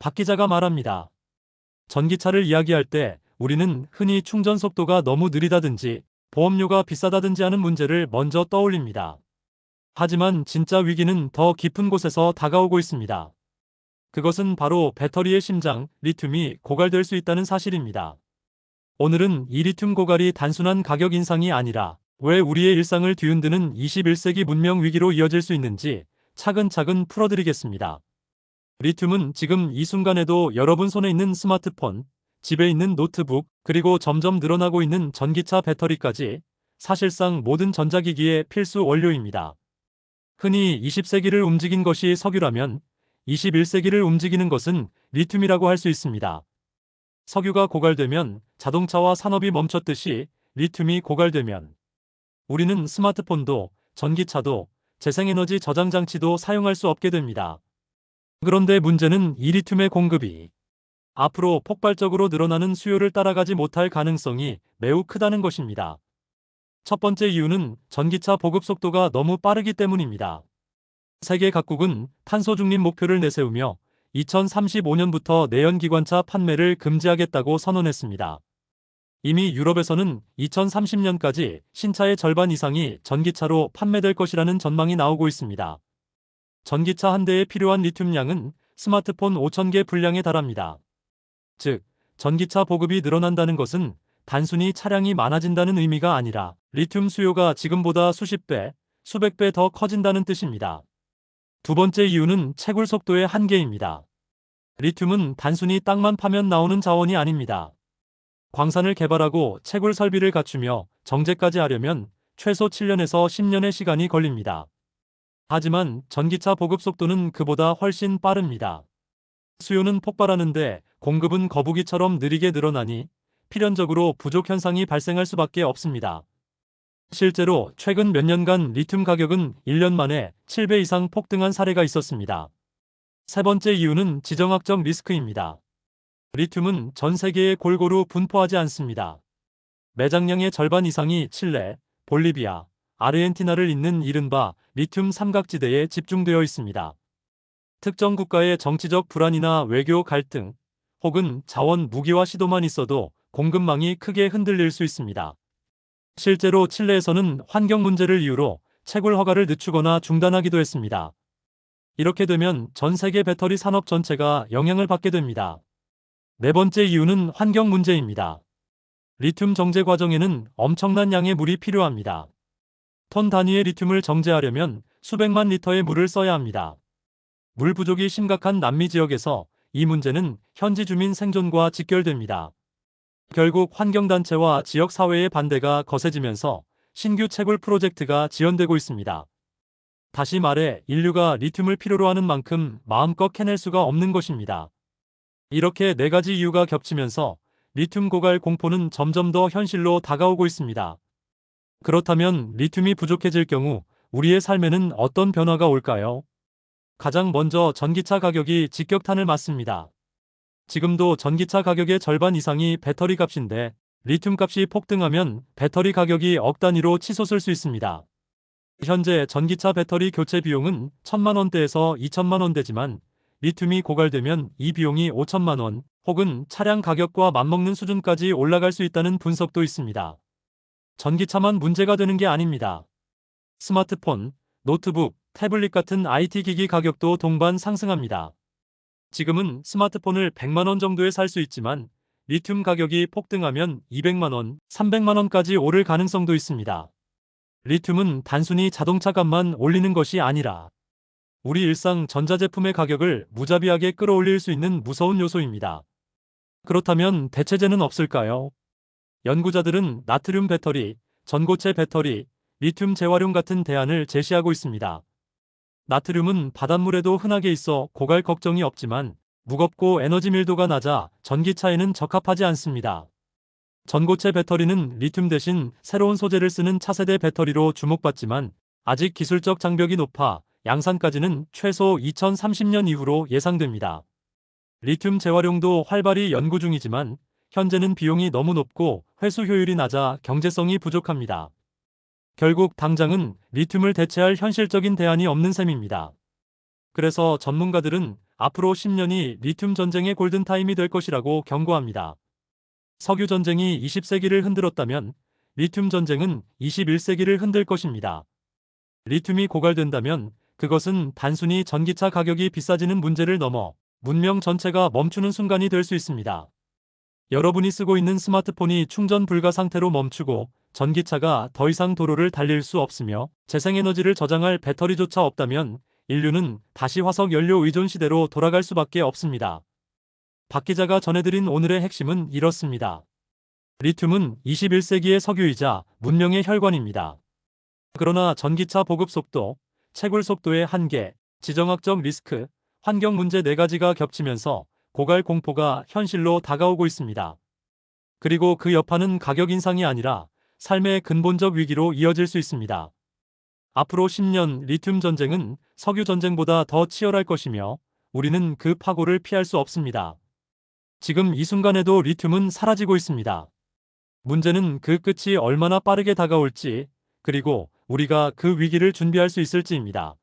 박 기자가 말합니다. 전기차를 이야기할 때 우리는 흔히 충전 속도가 너무 느리다든지 보험료가 비싸다든지 하는 문제를 먼저 떠올립니다. 하지만 진짜 위기는 더 깊은 곳에서 다가오고 있습니다. 그것은 바로 배터리의 심장, 리튬이 고갈될 수 있다는 사실입니다. 오늘은 이 리튬 고갈이 단순한 가격 인상이 아니라 왜 우리의 일상을 뒤흔드는 21세기 문명 위기로 이어질 수 있는지 차근차근 풀어드리겠습니다. 리튬은 지금 이 순간에도 여러분 손에 있는 스마트폰, 집에 있는 노트북, 그리고 점점 늘어나고 있는 전기차 배터리까지 사실상 모든 전자기기의 필수 원료입니다. 흔히 20세기를 움직인 것이 석유라면 21세기를 움직이는 것은 리튬이라고 할 수 있습니다. 석유가 고갈되면 자동차와 산업이 멈췄듯이 리튬이 고갈되면 우리는 스마트폰도 전기차도 재생에너지 저장 장치도 사용할 수 없게 됩니다. 그런데 문제는 이 리튬의 공급이 앞으로 폭발적으로 늘어나는 수요를 따라가지 못할 가능성이 매우 크다는 것입니다. 첫 번째 이유는 전기차 보급 속도가 너무 빠르기 때문입니다. 세계 각국은 탄소 중립 목표를 내세우며 2035년부터 내연기관차 판매를 금지하겠다고 선언했습니다. 이미 유럽에서는 2030년까지 신차의 절반 이상이 전기차로 판매될 것이라는 전망이 나오고 있습니다. 전기차 한 대에 필요한 리튬량은 스마트폰 5,000개 분량에 달합니다. 즉, 전기차 보급이 늘어난다는 것은 단순히 차량이 많아진다는 의미가 아니라 리튬 수요가 지금보다 수십 배, 수백 배 더 커진다는 뜻입니다. 두 번째 이유는 채굴 속도의 한계입니다. 리튬은 단순히 땅만 파면 나오는 자원이 아닙니다. 광산을 개발하고 채굴 설비를 갖추며 정제까지 하려면 최소 7년에서 10년의 시간이 걸립니다. 하지만 전기차 보급 속도는 그보다 훨씬 빠릅니다. 수요는 폭발하는데 공급은 거북이처럼 느리게 늘어나니 필연적으로 부족 현상이 발생할 수밖에 없습니다. 실제로 최근 몇 년간 리튬 가격은 1년 만에 7배 이상 폭등한 사례가 있었습니다. 세 번째 이유는 지정학적 리스크입니다. 리튬은 전 세계에 골고루 분포하지 않습니다. 매장량의 절반 이상이 칠레, 볼리비아, 아르헨티나를 잇는 이른바 리튬 삼각지대에 집중되어 있습니다. 특정 국가의 정치적 불안이나 외교 갈등, 혹은 자원 무기화 시도만 있어도 공급망이 크게 흔들릴 수 있습니다. 실제로 칠레에서는 환경 문제를 이유로 채굴 허가를 늦추거나 중단하기도 했습니다. 이렇게 되면 전 세계 배터리 산업 전체가 영향을 받게 됩니다. 네 번째 이유는 환경 문제입니다. 리튬 정제 과정에는 엄청난 양의 물이 필요합니다. 톤 단위의 리튬을 정제하려면 수백만 리터의 물을 써야 합니다. 물 부족이 심각한 남미 지역에서 이 문제는 현지 주민 생존과 직결됩니다. 결국 환경단체와 지역사회의 반대가 거세지면서 신규 채굴 프로젝트가 지연되고 있습니다. 다시 말해 인류가 리튬을 필요로 하는 만큼 마음껏 캐낼 수가 없는 것입니다. 이렇게 네 가지 이유가 겹치면서 리튬 고갈 공포는 점점 더 현실로 다가오고 있습니다. 그렇다면 리튬이 부족해질 경우 우리의 삶에는 어떤 변화가 올까요? 가장 먼저 전기차 가격이 직격탄을 맞습니다. 지금도 전기차 가격의 절반 이상이 배터리 값인데 리튬 값이 폭등하면 배터리 가격이 억 단위로 치솟을 수 있습니다. 현재 전기차 배터리 교체 비용은 1,000만 원대에서 2,000만 원대지만 리튬이 고갈되면 이 비용이 5천만 원 혹은 차량 가격과 맞먹는 수준까지 올라갈 수 있다는 분석도 있습니다. 전기차만 문제가 되는 게 아닙니다. 스마트폰, 노트북, 태블릿 같은 IT 기기 가격도 동반 상승합니다. 지금은 스마트폰을 100만 원 정도에 살 수 있지만 리튬 가격이 폭등하면 200만 원, 300만 원까지 오를 가능성도 있습니다. 리튬은 단순히 자동차 값만 올리는 것이 아니라 우리 일상 전자제품의 가격을 무자비하게 끌어올릴 수 있는 무서운 요소입니다. 그렇다면 대체제는 없을까요? 연구자들은 나트륨 배터리, 전고체 배터리, 리튬 재활용 같은 대안을 제시하고 있습니다. 나트륨은 바닷물에도 흔하게 있어 고갈 걱정이 없지만 무겁고 에너지 밀도가 낮아 전기차에는 적합하지 않습니다. 전고체 배터리는 리튬 대신 새로운 소재를 쓰는 차세대 배터리로 주목받지만 아직 기술적 장벽이 높아 양산까지는 최소 2030년 이후로 예상됩니다. 리튬 재활용도 활발히 연구 중이지만 현재는 비용이 너무 높고 회수 효율이 낮아 경제성이 부족합니다. 결국 당장은 리튬을 대체할 현실적인 대안이 없는 셈입니다. 그래서 전문가들은 앞으로 10년이 리튬 전쟁의 골든타임이 될 것이라고 경고합니다. 석유 전쟁이 20세기를 흔들었다면 리튬 전쟁은 21세기를 흔들 것입니다. 리튬이 고갈된다면 그것은 단순히 전기차 가격이 비싸지는 문제를 넘어 문명 전체가 멈추는 순간이 될 수 있습니다. 여러분이 쓰고 있는 스마트폰이 충전 불가 상태로 멈추고 전기차가 더 이상 도로를 달릴 수 없으며 재생에너지를 저장할 배터리조차 없다면 인류는 다시 화석 연료 의존 시대로 돌아갈 수밖에 없습니다. 박 기자가 전해드린 오늘의 핵심은 이렇습니다. 리튬은 21세기의 석유이자 문명의 혈관입니다. 그러나 전기차 보급 속도, 채굴 속도의 한계, 지정학적 리스크, 환경 문제 4가지가 겹치면서 고갈 공포가 현실로 다가오고 있습니다. 그리고 그 여파는 가격 인상이 아니라 삶의 근본적 위기로 이어질 수 있습니다. 앞으로 10년 리튬 전쟁은 석유 전쟁보다 더 치열할 것이며 우리는 그 파고를 피할 수 없습니다. 지금 이 순간에도 리튬은 사라지고 있습니다. 문제는 그 끝이 얼마나 빠르게 다가올지, 그리고 우리가 그 위기를 준비할 수 있을지입니다.